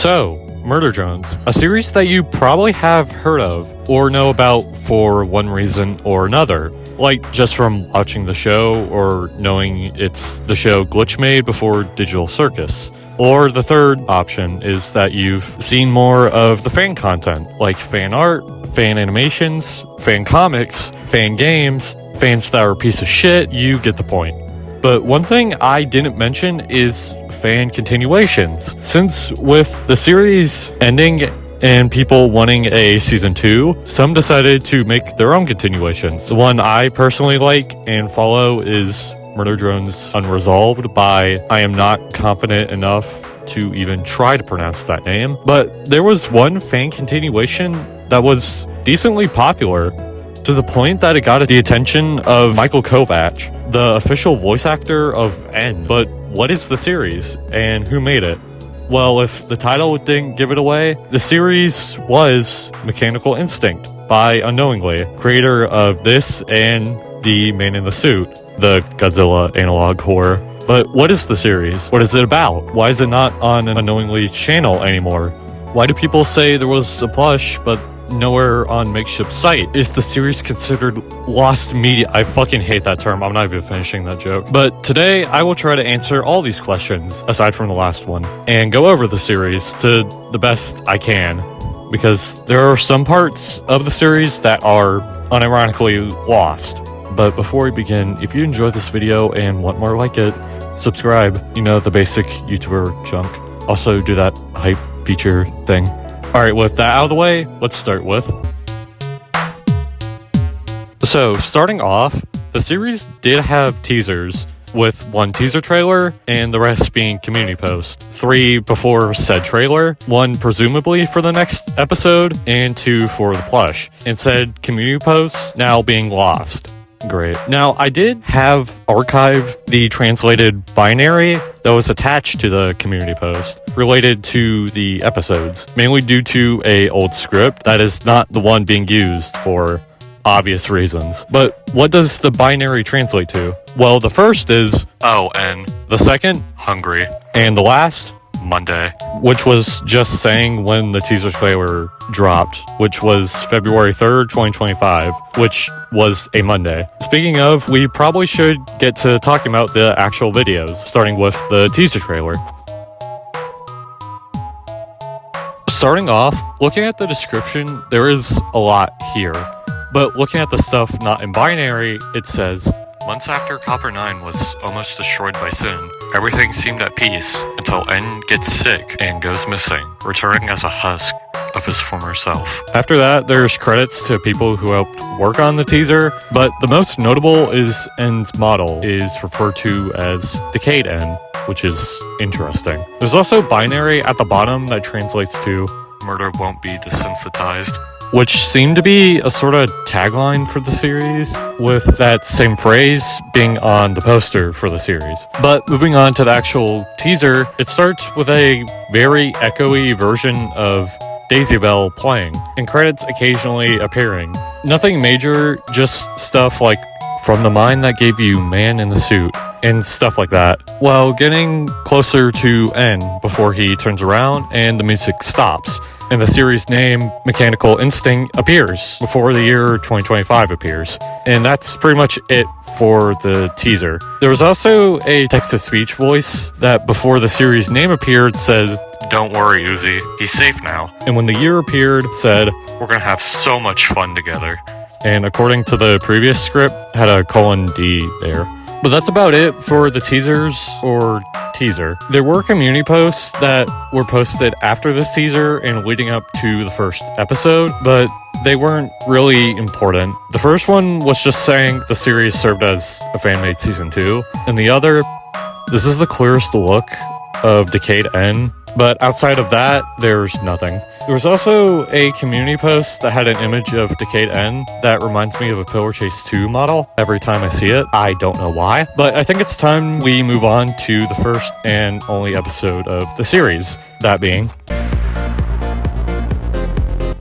So, Murder Drones, a series that you probably have heard of or know about for one reason or another, like just from watching the show or knowing it's the show Glitch made before Digital Circus. Or the third option is that you've seen more of the fan content, like fan art, fan animations, fan comics, fan games, fans that are a piece of shit. You get the point. But one thing I didn't mention is fan continuations. Since with the series ending and people wanting a season 2, some decided to make their own continuations. The one I personally like and follow is Murder Drones Unresolved by, I am not confident enough to even try to pronounce that name, but there was one fan continuation that was decently popular to the point that it got the attention of Michael Kovac, the official voice actor of N. But what is the series and who made it? Well, if the title didn't give it away, the series was Mechanical Instinct by Unknowingly, creator of this and The Man in the Suit, the Godzilla analog horror. But what is the series? What is it about? Why is it not on an Unknowingly channel anymore? Why do people say there was a plush, but nowhere on Makeshift site? Is the series considered lost media? I fucking hate that term. I'm not even finishing that joke. But today, I will try to answer all these questions, aside from the last one, and go over the series to the best I can, because there are some parts of the series that are unironically lost. But before we begin, if you enjoyed this video and want more like it, subscribe. You know, the basic YouTuber junk. Also do that hype feature thing. Alright, with that out of the way, let's start with. So, starting off, the series did have teasers, with one teaser trailer and the rest being community posts. 3 before said trailer, 1 presumably for the next episode, and 2 for the plush. And said community posts now being lost. Great. Now, I did have archived the translated binary that was attached to the community post related to the episodes, mainly due to a old script that is not the one being used for obvious reasons. But what does the binary translate to? Well, the first is ON, the second, hungry, and the last, Monday, which was just saying when the teaser trailer dropped, which was February 3rd, 2025, which was a Monday. Speaking of, we probably should get to talking about the actual videos, starting with the teaser trailer. Starting off, looking at the description, there is a lot here, but looking at the stuff not in binary, it says, months after Copper 9 was almost destroyed by Sin, everything seemed at peace until N gets sick and goes missing, returning as a husk of his former self. After that, there's credits to people who helped work on the teaser, but the most notable is N's model is referred to as Decayed N, which is interesting. There's also binary at the bottom that translates to murder won't be desensitized, which seemed to be a sort of tagline for the series, with that same phrase being on the poster for the series. But moving on to the actual teaser, it starts with a very echoey version of Daisy Bell playing, and credits occasionally appearing. Nothing major, just stuff like From the Mind That Gave You Man in the Suit, and stuff like that, while getting closer to N before he turns around and the music stops, and the series name, Mechanical Instinct, appears before the year 2025 appears. And that's pretty much it for the teaser. There was also a text-to-speech voice that before the series name appeared says, "Don't worry, Uzi, he's safe now." And when the year appeared, it said, "We're gonna have so much fun together." And according to the previous script, had a :D there. But that's about it for the teasers or teaser. There were community posts that were posted after this teaser and leading up to the first episode, but they weren't really important. The first one was just saying the series served as a fan-made season 2, and the other, this is the clearest look of Decayed N, but outside of that, there's nothing. There was also a community post that had an image of Decayed N that reminds me of a Pillar Chase 2 model every time I see it. I don't know why, but I think it's time we move on to the first and only episode of the series, that being.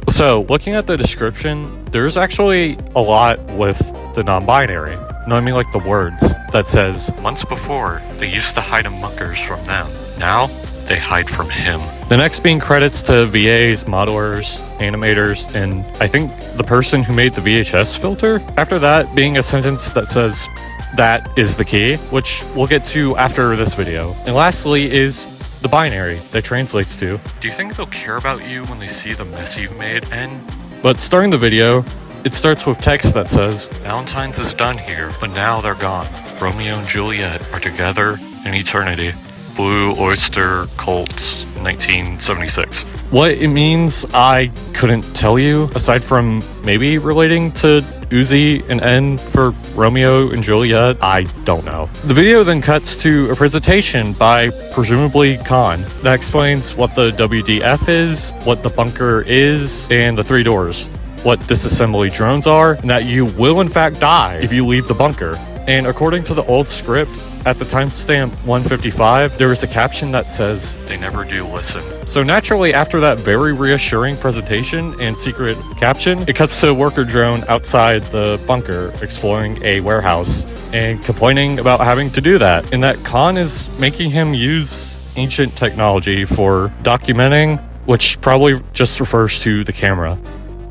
So, looking at the description, there's actually a lot with the non-binary. No, I mean like the words that says, months before, they used to hide muckers from them. Now, they hide from him. The next being credits to VAs, modelers, animators, and I think the person who made the VHS filter. After that being a sentence that says, "That is the key," which we'll get to after this video. And lastly is the binary that translates to, "Do you think they'll care about you when they see the mess you've made, N?" But starting the video, it starts with text that says, "Valentine's is done here, but now they're gone. Romeo and Juliet are together in eternity. Blue Oyster Cult, 1976. What it means, I couldn't tell you, aside from maybe relating to Uzi and N for Romeo and Juliet. I don't know. The video then cuts to a presentation by presumably Khan that explains what the WDF is, what the bunker is, and the 3 doors, what disassembly drones are, and that you will in fact die if you leave the bunker. And according to the old script, at the timestamp 155, there is a caption that says, "They never do listen." So naturally, after that very reassuring presentation and secret caption, it cuts to a worker drone outside the bunker exploring a warehouse and complaining about having to do that, and that Khan is making him use ancient technology for documenting, which probably just refers to the camera.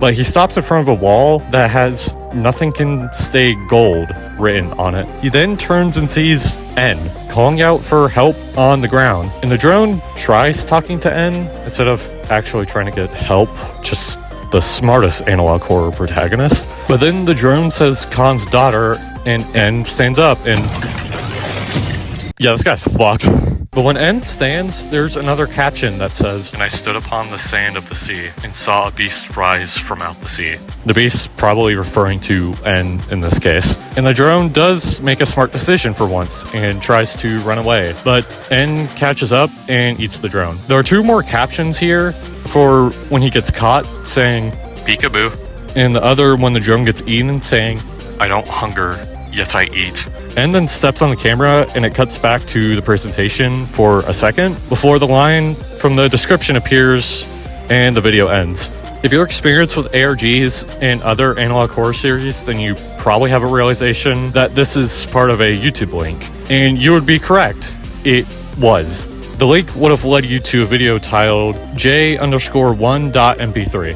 But he stops in front of a wall that has "Nothing can stay gold" written on it. He then turns and sees N calling out for help on the ground. And the drone tries talking to N instead of actually trying to get help. Just the smartest analog horror protagonist. But then the drone says Khan's daughter, and N stands up and... yeah, this guy's fucked. But when N stands, there's another caption that says, "And I stood upon the sand of the sea and saw a beast rise from out the sea." The beast probably referring to N in this case. And the drone does make a smart decision for once and tries to run away. But N catches up and eats the drone. There are 2 more captions here for when he gets caught saying, "Peekaboo." And the other when the drone gets eaten saying, "I don't hunger, yes I eat." And then steps on the camera and it cuts back to the presentation for a second before the line from the description appears and the video ends. If you're experienced with ARGs and other analog horror series, then you probably have a realization that this is part of a YouTube link. And you would be correct. It was. The link would have led you to a video titled J_1.mp3.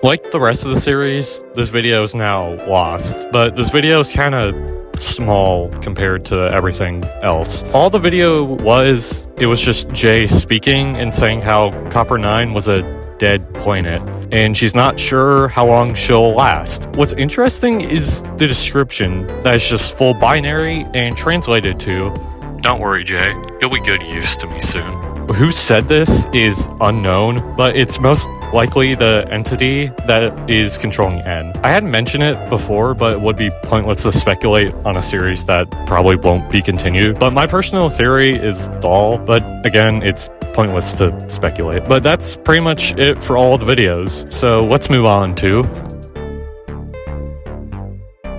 Like the rest of the series, this video is now lost, but this video is kind of small compared to everything else. All the video was, it was just Jay speaking and saying how Copper 9 was a dead planet, and she's not sure how long she'll last. What's interesting is the description that is just full binary and translated to, "Don't worry, Jay, you'll be good use to me soon." Who said this is unknown, but it's most likely the entity that is controlling N. I hadn't mentioned it before, but it would be pointless to speculate on a series that probably won't be continued. But my personal theory is Doll, but again, it's pointless to speculate. But that's pretty much it for all the videos. So let's move on to...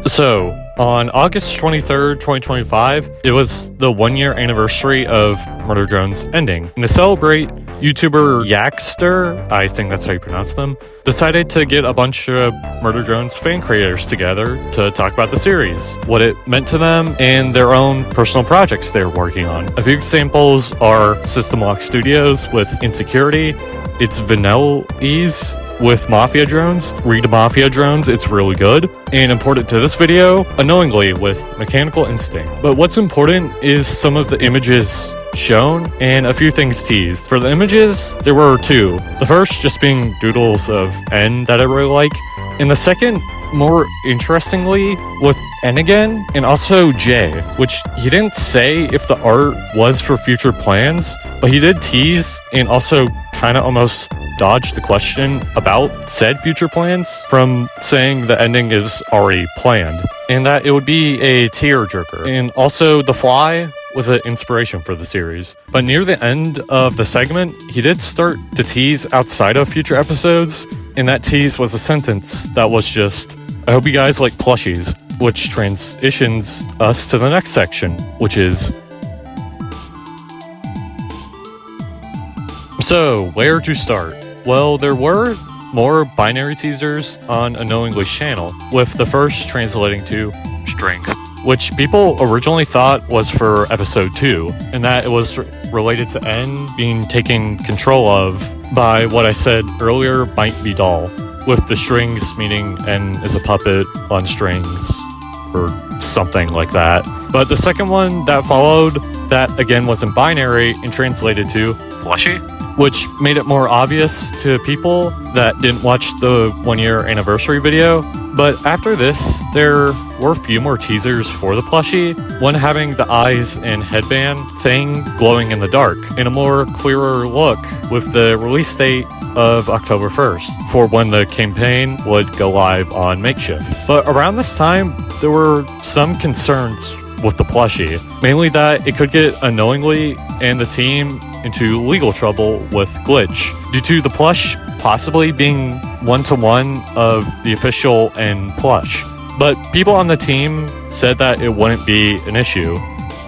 So, on August 23rd, 2025, it was the 1-year anniversary of Murder Drones ending. And to celebrate, YouTuber Yakster, I think that's how you pronounce them, decided to get a bunch of Murder Drones fan creators together to talk about the series, what it meant to them, and their own personal projects they're working on. A few examples are System Lock Studios with Insecurity, It's Vanelli's with Mafia Drones, Read Mafia Drones, it's really good, and important to this video, Unknowingly with Mechanical Instinct. But what's important is some of the images shown and a few things teased. For the images, there were 2. The first just being doodles of N that I really like, and the second, more interestingly, with N again, and also J, which he didn't say if the art was for future plans, but he did tease and also kind of almost dodged the question about said future plans from saying the ending is already planned, and that it would be a tearjerker. And also, The Fly was an inspiration for the series. But near the end of the segment, he did start to tease outside of future episodes, and that tease was a sentence that was just, "I hope you guys like plushies," which transitions us to the next section, which is... So, where to start? Well, there were more binary teasers on Unknowingly's channel, with the first translating to strength which people originally thought was for episode 2, and that it was related to N being taken control of by what I said earlier might be doll, with the strings meaning N is a puppet on strings, or something like that. But the second one that followed, that again wasn't binary and translated to plushie, which made it more obvious to people that didn't watch the 1-year anniversary video. But after this, there were a few more teasers for the plushie, one having the eyes and headband thing glowing in the dark, and a more clearer look with the release date of October 1st for when the campaign would go live on Makeshift. But around this time, there were some concerns with the plushie, mainly that it could get Unknowingly and the team into legal trouble with Glitch, due to the plush possibly being one-to-one of the official and plush. But people on the team said that it wouldn't be an issue,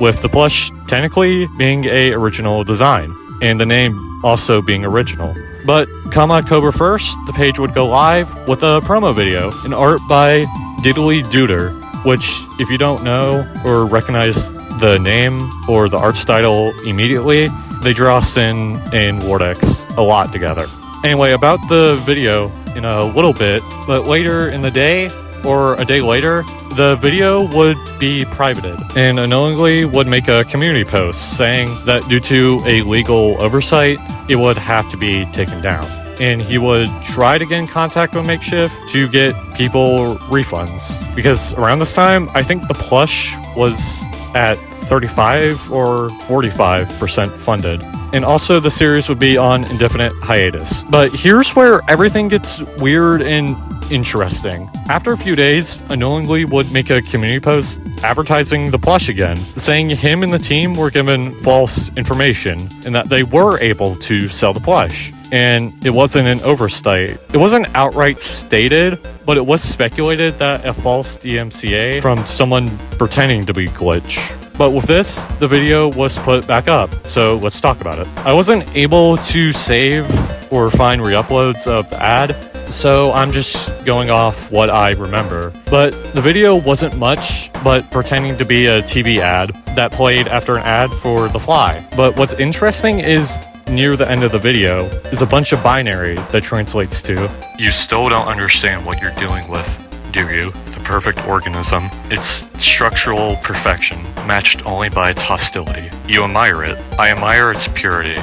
with the plush technically being a original design, and the name also being original. But come October 1st, the page would go live with a promo video, an art by Diddly Duder, which, if you don't know or recognize the name or the art style immediately, they draw Sin and Vortex a lot together. Anyway, about the video in a little bit, but later in the day, or a day later, the video would be privated, and Unknowingly would make a community post saying that due to a legal oversight, it would have to be taken down. And he would try to get in contact with Makeshift to get people refunds. Because around this time, I think the plush was at 35 or 45% funded. And also the series would be on indefinite hiatus. But here's where everything gets weird and interesting. After a few days, Unknowingly would make a community post advertising the plush again, saying him and the team were given false information and that they were able to sell the plush. And it wasn't an oversight. It wasn't outright stated, but it was speculated that a false DMCA from someone pretending to be Glitch. But with this, the video was put back up, so let's talk about it. I wasn't able to save or find re-uploads of the ad, so I'm just going off what I remember. But the video wasn't much, but pretending to be a TV ad that played after an ad for The Fly. But what's interesting is near the end of the video is a bunch of binary that translates to, "You still don't understand what you're dealing with, do you? The perfect organism. It's structural perfection, matched only by its hostility. You admire it. I admire its purity.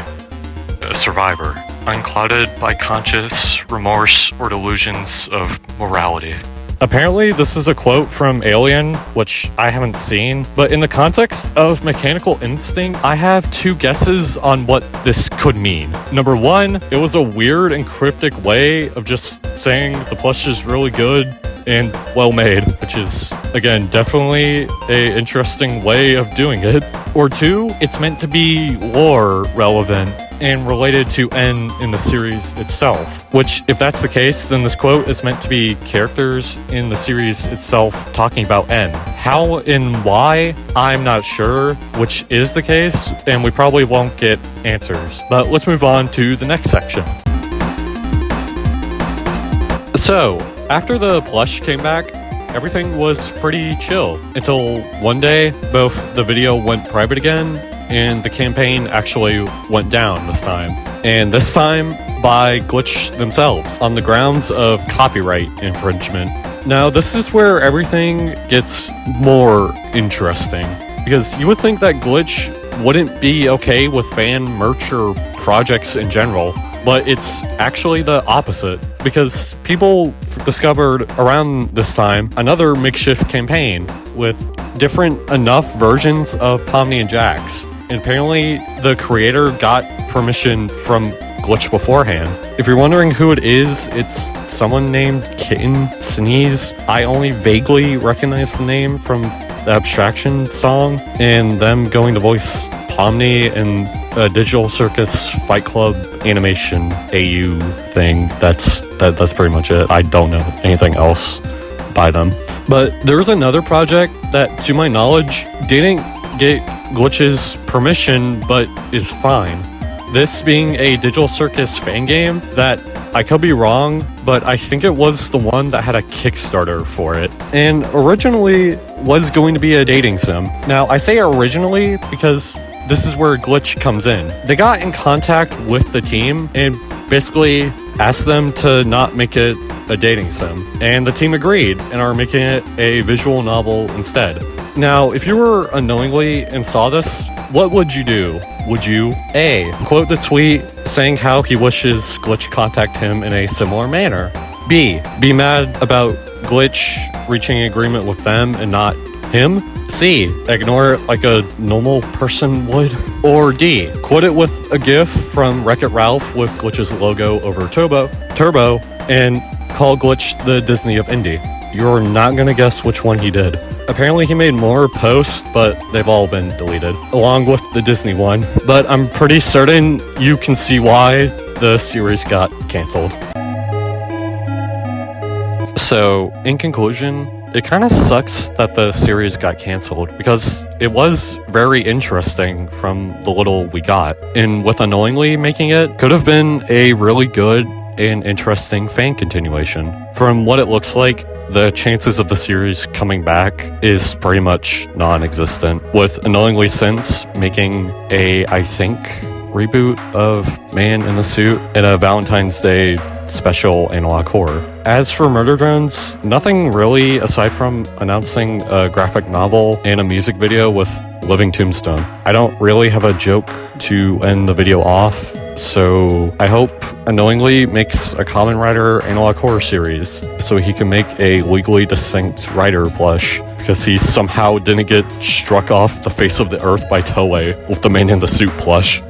A survivor, unclouded by conscious remorse or delusions of morality." Apparently, this is a quote from Alien, which I haven't seen, but in the context of Mechanical Instinct, I have two guesses on what this could mean. Number one, it was a weird and cryptic way of just saying the plush is really good and well made, which is, again, definitely a interesting way of doing it. Or two, it's meant to be lore relevant and related to N in the series itself, which, if that's the case, then this quote is meant to be characters in the series itself talking about N. How and why, I'm not sure, which is the case, and we probably won't get answers. But let's move on to the next section. So, after the plush came back, everything was pretty chill until one day both the video went private again and the campaign actually went down this time. And this time by Glitch themselves on the grounds of copyright infringement. Now this is where everything gets more interesting, because you would think that Glitch wouldn't be okay with fan merch or projects in general, but it's actually the opposite, because people discovered around this time another Makeshift campaign with different enough versions of Pomni and Jax. And apparently the creator got permission from Glitch beforehand. If you're wondering who it is, it's someone named Kitten Sneeze. I only vaguely recognize the name from the Abstraction song and them going to voice Pomni in a Digital Circus Fight Club animation AU thing. That's pretty much it. I don't know anything else by them. But there's another project that, to my knowledge, didn't get Glitch's permission, but is fine. This being a Digital Circus fan game that, I could be wrong, but I think it was the one that had a Kickstarter for it. And originally, was going to be a dating sim. Now, I say originally because this is where Glitch comes in. They got in contact with the team and basically asked them to not make it a dating sim. And the team agreed and are making it a visual novel instead. Now, if you were Unknowingly and saw this, what would you do? Would you A, quote the tweet saying how he wishes Glitch contact him in a similar manner? B, be mad about Glitch reaching an agreement with them and not him? C, ignore it like a normal person would? Or D, quote it with a gif from Wreck-It Ralph with Glitch's logo over Turbo, and call Glitch the Disney of Indie. You're not gonna guess which one he did. Apparently he made more posts, but they've all been deleted, along with the Disney one. But I'm pretty certain you can see why the series got canceled. So, in conclusion, it kind of sucks that the series got canceled because it was very interesting from the little we got. And with Unknowingly making it, could have been a really good and interesting fan continuation. From what it looks like, the chances of the series coming back is pretty much non-existent, with Unknowingly since making a, I think, reboot of Man in the Suit and a Valentine's Day special analog horror. As for Murder Drones, nothing really aside from announcing a graphic novel and a music video with Living Tombstone. I don't really have a joke to end the video off, so I hope Unknowingly makes a Kamen Rider analog horror series so he can make a legally distinct Rider plush, because he somehow didn't get struck off the face of the earth by Toei with the Man in the Suit plush.